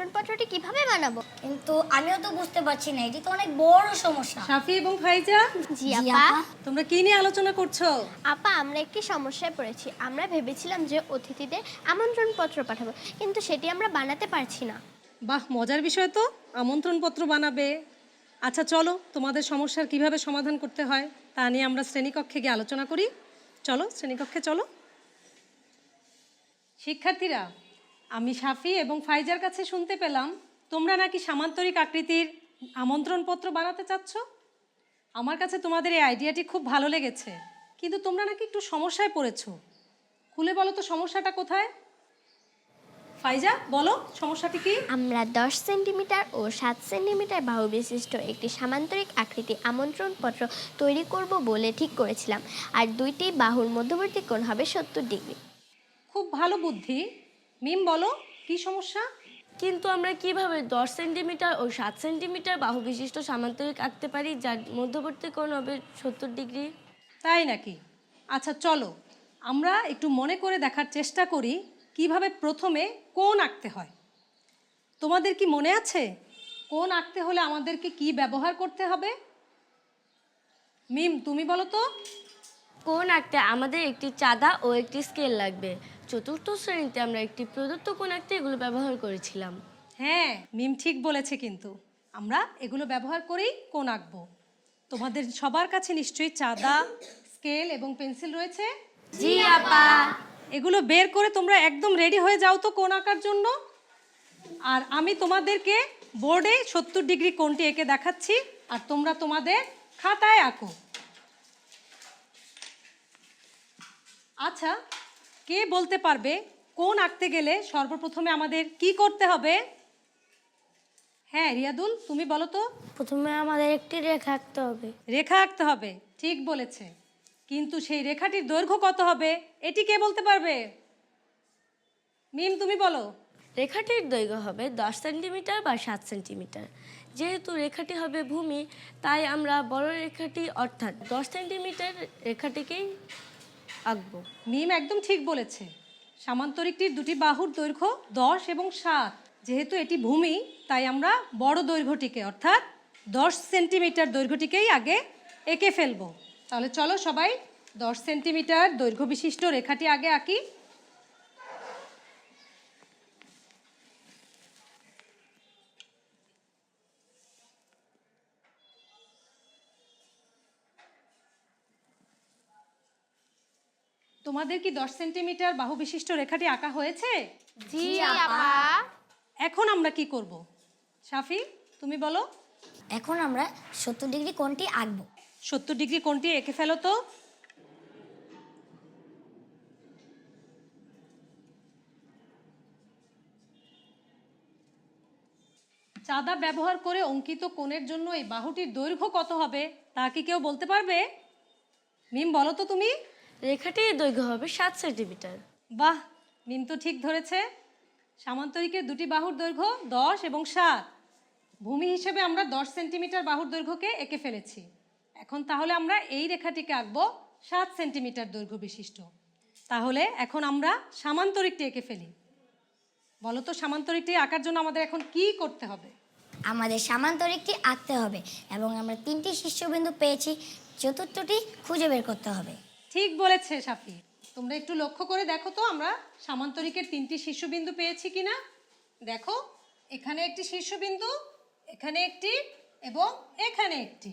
আমন্ত্রণপত্রটি কিভাবে বানাবো? কিন্তু আমিও তো বুঝতে পারছি না, এটি তো অনেক বড় সমস্যা। সাফি এবং ফাইজা, জি জি আপা। আপা। তোমরা কি নিয়ে আলোচনা করছো? আপা, আমরা একটি সমস্যায় পড়েছি। আমরা ভেবেছিলাম যে অতিথিদের আমন্ত্রণপত্র পাঠাবো, কিন্তু সেটি আমরা বানাতে পারছি না। বাহ, মজার বিষয় তো, আমন্ত্রণপত্র বানাবে। আচ্ছা চলো, তোমাদের সমস্যার কিভাবে সমাধান করতে হয় তা নিয়ে আমরা শ্রেণীকক্ষে গিয়ে আলোচনা করি। চলো শ্রেণীকক্ষে চলো। শিক্ষার্থীরা, আমি সাফি এবং ফাইজার কাছে শুনতে পেলাম তোমরা নাকি সামান্তরিক আকৃতির আমন্ত্রণপত্র বানাতে চাচ্ছ। আমার কাছে তোমাদের এই আইডিয়াটি খুব ভালো লেগেছে, কিন্তু তোমরা নাকি একটু সমস্যায় পড়েছো। খুলে বলো তো সমস্যাটা কোথায়। ফাইজা বলো, সমস্যাটি কি? আমরা 10 সেন্টিমিটার ও 7 সেন্টিমিটার বাহু বিশিষ্ট একটি সামান্তরিক আকৃতি আমন্ত্রণপত্র তৈরি করব বলে ঠিক করেছিলাম। আর দুইটি বাহুর মধ্যবর্তী কোণ হবে 70 ডিগ্রি। খুব ভালো বুদ্ধি। মিম বলো, কি সমস্যা? কিন্তু আমরা কিভাবে 10 সেন্টিমিটার ও 7 সেন্টিমিটার বাহু বিশিষ্ট সামান্তরিক আঁকতে পারি যার মধ্যবর্তী কোণ হবে 70 ডিগ্রি? তাই নাকি? আচ্ছা চলো আমরা একটু মনে করে দেখার চেষ্টা করি কিভাবে প্রথমে কোণ আঁকতে হয়। তোমাদের কি মনে আছে কোণ আঁকতে হলে আমাদেরকে কি ব্যবহার করতে হবে? মিম তুমি বলো তো। কোণ আঁকতে আমাদের একটি চাঁদা ও একটি স্কেল লাগবে। চতুর্থ শ্রেণীতে আমরা একটি প্রদত্ত কোণ আঁকতে এগুলো ব্যবহার করেছিলাম। হ্যাঁ, মিম ঠিক বলেছে, কিন্তু আমরা এগুলো ব্যবহার করেই কোণ আঁকবো। তোমাদের সবার কাছে নিশ্চয়ই চাঁদা, স্কেল এবং পেন্সিল রয়েছে। জি আপা। এগুলো বের করে তোমরা একদম রেডি হয়ে যাও তো কোণ আঁকার জন্য। আর আমি তোমাদেরকে বোর্ডে 70 ডিগ্রি কোণটি এঁকে দেখাচ্ছি, আর তোমরা তোমাদের খাতায় আঁকো। আচ্ছা, কে বলতে পারবে কোণ আঁকতে গেলে সর্বপ্রথমে আমাদের কি করতে হবে? হ্যাঁ রিয়াদুল, তুমি বলো তো। প্রথমে আমাদের একটি রেখা আঁকতে হবে। রেখা আঁকতে হবে, ঠিক বলেছে, কিন্তু সেই রেখাটির দৈর্ঘ্য কত হবে এটি কে বলতে পারবে? মিম তুমি বলো। রেখাটির দৈর্ঘ্য হবে 10 সেন্টিমিটার বা 7 সেন্টিমিটার। যেহেতু রেখাটি হবে ভূমি, তাই আমরা বড় রেখাটি অর্থাৎ 10 সেন্টিমিটার রেখাটিকেই আঁকবো। মিম একদম ঠিক বলেছে। সামান্তরিকটির দুটি বাহুর দৈর্ঘ্য 10 এবং 7। যেহেতু এটি ভূমি, তাই আমরা বড় দৈর্ঘ্যটিকে অর্থাৎ 10 সেন্টিমিটার দৈর্ঘ্যটিকেই আগে এঁকে ফেলবো। তাহলে চলো সবাই 10 সেন্টিমিটার দৈর্ঘ্য বিশিষ্ট রেখাটি আগে আঁকি। তোমাদের কি 10 সেন্টিমিটার বাহু বিশিষ্ট রেখাটি আঁকা হয়েছে? জি আপা। এখন আমরা কি করব? সাফি তুমি বলো। এখন আমরা 70 ডিগ্রি কোণটি আঁকবো। 70 ডিগ্রি কোণটি এঁকে ফেলো তো। চাঁদা ব্যবহার করে অঙ্কিত কোণের জন্য এই বাহুটির দৈর্ঘ্য কত হবে তা কি কেউ বলতে পারবে? মিম বলো তো তুমি। রেখাটির দৈর্ঘ্য হবে 7 সেন্টিমিটার। বাহ, মিম তো ঠিক ধরেছে। সামান্তরিকের দুটি বাহুর দৈর্ঘ্য 10 এবং 7। ভূমি হিসেবে আমরা 10 সেন্টিমিটার বাহুর দৈর্ঘ্যকে এঁকে ফেলেছি। এখন তাহলে আমরা এই রেখাটিকে আঁকবো 7 সেন্টিমিটার দৈর্ঘ্য বিশিষ্ট। তাহলে এখন আমরা সামান্তরিকটি এঁকে ফেলি। বলো তো সামান্তরিকটি আঁকার জন্য আমাদের এখন কি করতে হবে? আমাদের সামান্তরিকটি আঁকতে হবে এবং আমরা 3টি শীর্ষবিন্দু পেয়েছি, চতুর্থটি খুঁজে বের করতে হবে। ঠিক বলেছে সাফি। তোমরা একটু লক্ষ্য করে দেখো তো আমরা সামান্তরিকের 3টি শীর্ষবিন্দু পেয়েছি কিনা। দেখো, এখানে একটি শীর্ষবিন্দু, এখানে একটি এবং এখানে একটি।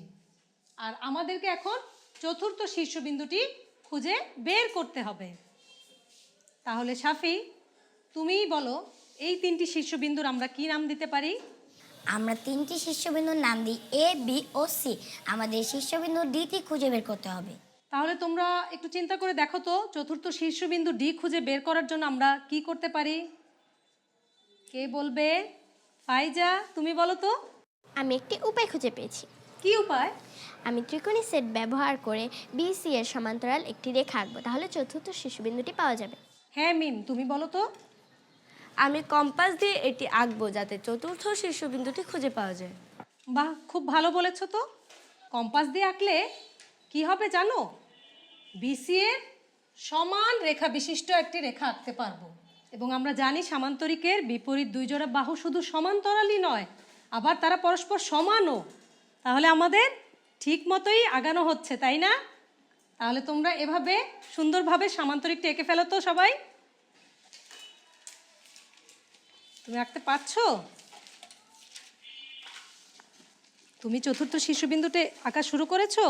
আর আমাদেরকে এখন চতুর্থ শীর্ষবিন্দুটি খুঁজে বের করতে হবে। তাহলে সাফি তুমিই বলো, এই 3টি শীর্ষবিন্দুর আমরা কি নাম দিতে পারি? আমরা 3টি শীর্ষবিন্দুর নাম দিই এ, বি ও সি। আমাদের শীর্ষবিন্দু ডিটি খুঁজে বের করতে হবে। তাহলে তোমরা একটু চিন্তা করে দেখো তো, চতুর্থ শীর্ষবিন্দু ডি খুঁজে বের করার জন্য আমরা কি করতে পারি? কে বলবে? ফাইজা তুমি বলো তো। আমি একটি উপায় খুঁজে পেয়েছি। কি উপায়? আমি ত্রিকোণী সেট ব্যবহার করে বিসি এর সমান্তরাল একটি রেখা আঁকবো, তাহলে চতুর্থ শীর্ষবিন্দুটি পাওয়া যাবে। হ্যাঁ মিম তুমি বলো তো। আমি কম্পাস দিয়ে এটি আঁকবো যাতে চতুর্থ শীর্ষবিন্দুটি খুঁজে পাওয়া যায়। বাহ, খুব ভালো বলেছো তো। কম্পাস দিয়ে আঁকলে কি হবে জানো? বিসি এর সমান রেখা বিশিষ্ট একটি রেখা আঁকতে পারবো। এবং আমরা জানি সামান্তরিকের বিপরীত দুই জোড়া বাহু শুধু সমান্তরালই নয়, আবার তারা পরস্পর সমানও। তাহলে আমাদের ঠিক মতোই আগানো হচ্ছে, তাই না? তাহলে তোমরা এভাবে সুন্দরভাবে সামান্তরিকটা এঁকে ফেলো তো সবাই। তুমি আঁকতে পারছো? তুমি চতুর্থ শীর্ষবিন্দুতে আঁকা শুরু করেছো?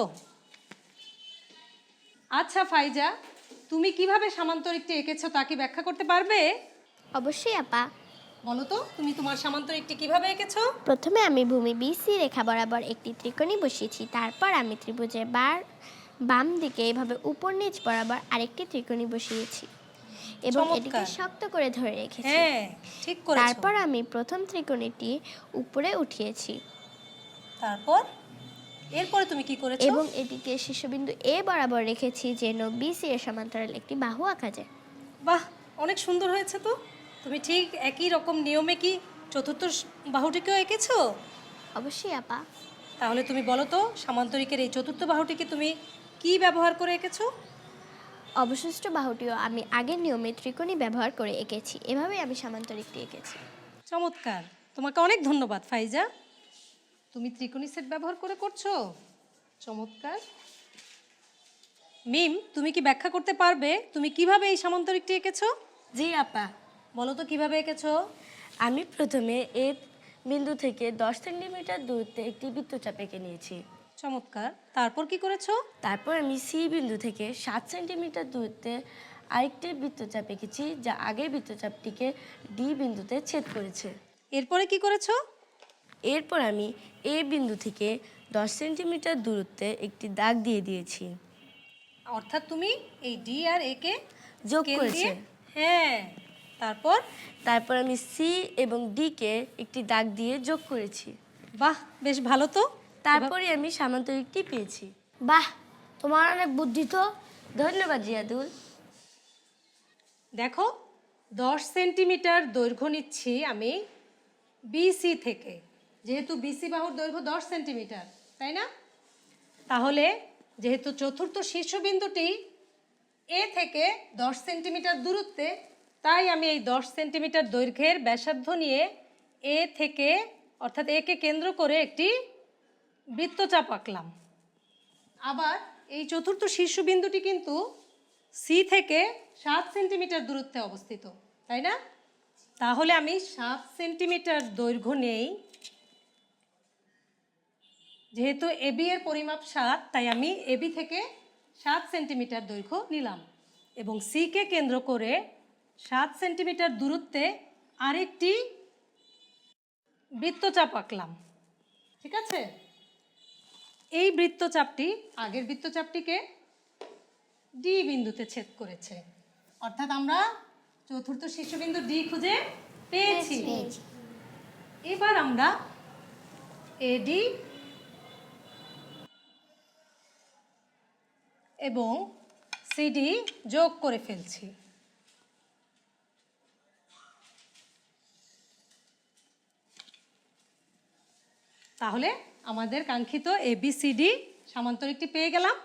আচ্ছা ফাইজা, তুমি কিভাবে সামান্তরিকটি এঁকেছো তা কি ব্যাখ্যা করতে পারবে? অবশ্যই আপা। বলো তো তুমি তোমার সামান্তরিকটি কিভাবে এঁকেছো? প্রথমে আমি ভূমি বিসি রেখা বরাবর একটি ত্রিকোণী বসিয়েছি। তারপর আমি ত্রিভুজের বাম দিকে এভাবে উপর নিচ বরাবর আরেকটি ত্রিকোণী বসিয়েছি এবং এটিকে চমৎকার। শক্ত করে ধরে রেখেছি। হ্যাঁ, ঠিক করেছো। তারপর আমি প্রথম ত্রিকোণীটি উপরে উঠিয়েছি তারপর এরপরে তুমি কি করেছো? এবং এটিকে শীর্ষবিন্দু এ বরাবর রেখেছি যেন বিসি এর সমান্তরাল একটি বাহু আঁকা যায়। বাহ, অনেক সুন্দর হয়েছে তো। তুমি ঠিক একই রকম নিয়মে কি চতুর্থ বাহুটিকেও এঁকেছো? অবশ্যই আপা। তাহলে তুমি বলো তো সামান্তরিকের এই চতুর্থ বাহুটিকে তুমি কি ব্যবহার করে এঁকেছো? অবশিষ্ট বাহুটিও আমি আগের নিয়মে ত্রিকোণী ব্যবহার করে এঁকেছি। এভাবেই আমি সামান্তরিকটি এঁকেছি। চমৎকার, তোমাকে অনেক ধন্যবাদ ফাইজা। তুমি ত্রিকোণী সেট ব্যবহার করে করছো, চমৎকার। মিম, তুমি কি ব্যাখ্যা করতে পারবে তুমি কিভাবে এই সামান্তরিকটি এঁকেছো? জি আপা, বলো তো কিভাবে এঁকেছো? আমি প্রথমে এ বিন্দু থেকে 10 সেন্টিমিটার দূরত্বে একটি বৃত্তচাপ এঁকে নিয়েছি। চমৎকার, তারপর কি করেছো? তারপর আমি সি বিন্দু থেকে 7 সেন্টিমিটার দূরত্বে আরেকটি বৃত্তচাপ এঁকেছি, যা আগের বৃত্তচাপটিকে ডি বিন্দুতে ছেদ করেছে। এরপরে কি করেছো? এরপর আমি এ বিন্দু থেকে 10 সেন্টিমিটার দূরত্বে একটি দাগ দিয়ে দিয়েছি। অর্থাৎ তুমি এই ডি আর এ কে যোগ স্কেল করেছে। দিয়ে, হ্যাঁ, তারপর আমি সি এবং ডি কে একটি দাগ দিয়ে যোগ করেছি। বাহ, বেশ ভালো তো। তারপরে আমি সামান্তরিকটি পেয়েছি। বাহ, তোমার অনেক বুদ্ধি তো। ধন্যবাদ জিয়াদুল। দেখো, 10 সেন্টিমিটার দৈর্ঘ্য নিচ্ছি আমি বিসি থেকে, যেহেতু বিসি বাহুর দৈর্ঘ্য 10 সেন্টিমিটার, তাই না? তাহলে যেহেতু চতুর্থ শীর্ষবিন্দুটি এ থেকে 10 সেন্টিমিটার দূরত্বে, তাই আমি এই 10 সেন্টিমিটার দৈর্ঘ্যের ব্যাসার্ধ নিয়ে এ থেকে, অর্থাৎ একে কেন্দ্র করে একটি বৃত্তচাপ আঁকলাম। আবার এই চতুর্থ শীর্ষবিন্দুটি কিন্তু সি থেকে 7 সেন্টিমিটার দূরত্বে অবস্থিত, তাই না? তাহলে আমি 7 সেন্টিমিটার দৈর্ঘ্য নেই। যেহেতু এবি এর পরিমাপ 7, তাই আমি এবি থেকে 7 সেন্টিমিটার দৈর্ঘ্য নিলাম এবং সি কে কেন্দ্র করে 7 সেন্টিমিটার দূরত্বে আরেকটি বৃত্তচাপ আঁকলাম। ঠিক আছে? এই বৃত্তচাপটি আগের বৃত্তচাপটিকে ডি বিন্দুতে ছেদ করেছে, অর্থাৎ আমরা চতুর্থ শীর্ষবিন্দু ডি খুঁজে পেয়েছি। এবার আমরা এডি এবং সিডি যোগ করে ফেলছি। তাহলে আমাদের কাঙ্ক্ষিত এবিসিডি সামান্তরিকটি পেয়ে গেলাম,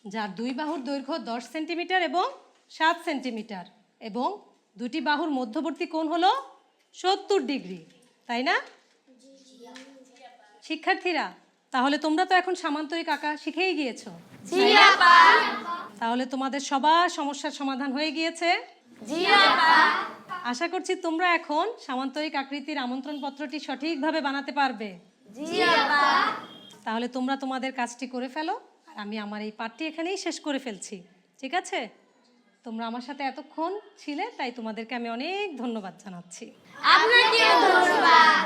যার দুই বাহুর দৈর্ঘ্য 10 সেন্টিমিটার এবং 7 সেন্টিমিটার এবং দুটি বাহুর মধ্যবর্তী কোণ হলো 70 ডিগ্রি, তাই না? শিক্ষার্থীরা, তাহলে তোমরা তো এখন সামান্তরিক আঁকা শিখেই গিয়েছো। তাহলে তোমাদের সবার সমস্যার সমাধান হয়ে গিয়েছে। আশা করছি তোমরা এখন সামান্তরিক আকৃতির আমন্ত্রণ পত্রটি সঠিকভাবে বানাতে পারবে। তাহলে তোমরা তোমাদের কাজটি করে ফেলো, আর আমি আমার এই পাঠটি এখানেই শেষ করে ফেলছি। ঠিক আছে? তোমরা আমার সাথে এতক্ষণ ছিলে, তাই তোমাদেরকে আমি অনেক ধন্যবাদ জানাচ্ছি। আপনাকেও ধন্যবাদ।